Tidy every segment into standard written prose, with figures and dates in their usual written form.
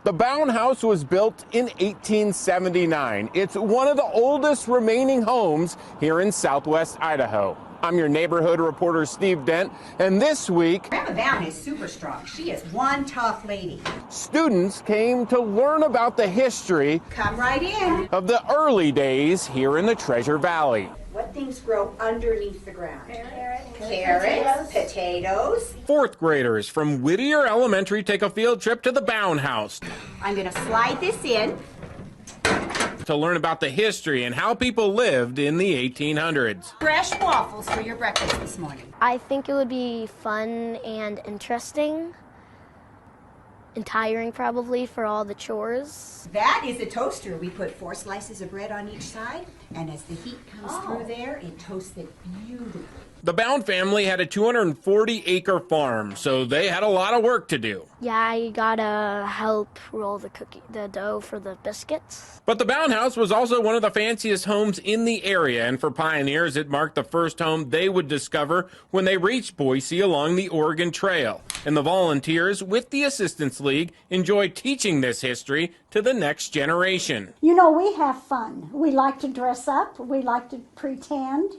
The Bown House was built in 1879. It's one of the oldest remaining homes here in southwest Idaho. I'm your neighborhood reporter, Steve Dent, and this week, Grandma Bown is super strong. She is one tough lady. students came to learn about the history Come right in. of the early days here in the Treasure Valley. What things grow underneath the ground? Carrots, potatoes. Fourth graders from Whittier Elementary take a field trip to the Bown House I'm going to slide this in. to learn about the history and how people lived in the 1800s. Fresh waffles for your breakfast this morning. I think it would be fun and interesting and tiring probably for all the chores. That is a toaster. We put 4 slices of bread on each side, and as the heat comes through there, it toasts it beautifully. The Bown family had a 240-acre farm, so they had a lot of work to do. Yeah, I gotta help roll the dough for the biscuits. But the Bown House was also one of the fanciest homes in the area, and for pioneers, it marked the first home they would discover when they reached Boise along the Oregon Trail. And the volunteers with the Assistance League enjoy teaching this history to the next generation. You know, we have fun. We like to dress up, we like to pretend,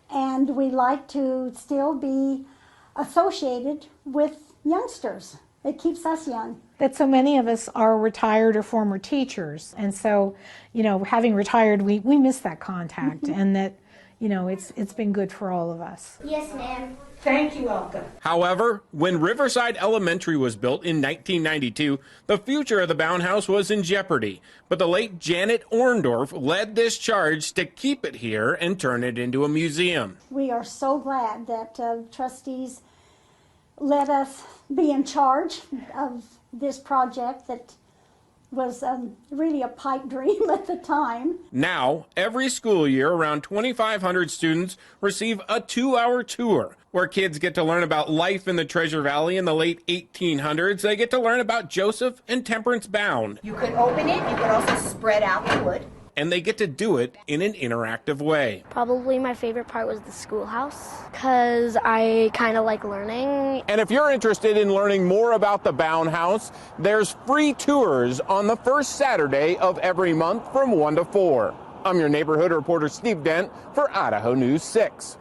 and we like to still be associated with youngsters. It keeps us young. That so many of us are retired or former teachers, and so, you know, having retired, we miss that contact, and that, you know, it's been good for all of us. Yes, ma'am. Thank you, Elka. However, when Riverside Elementary was built in 1992, the future of the Bown House was in jeopardy. But the late Janet Orndorff led this charge to keep it here and turn it into a museum. We are so glad that trustees let us be in charge of this project that was really a pipe dream at the time. Now, every school year, around 2,500 students receive a 2-hour tour where kids get to learn about life in the Treasure Valley in the late 1800s. They get to learn about Joseph and Temperance Bown. You could open it. You could also spread out the wood. And they get to do it in an interactive way. Probably my favorite part was the schoolhouse because I kind of like learning. And if you're interested in learning more about the Bown House, there's free tours on the first Saturday of every month from 1 to 4. I'm your neighborhood reporter, Steve Dent, for Idaho News 6.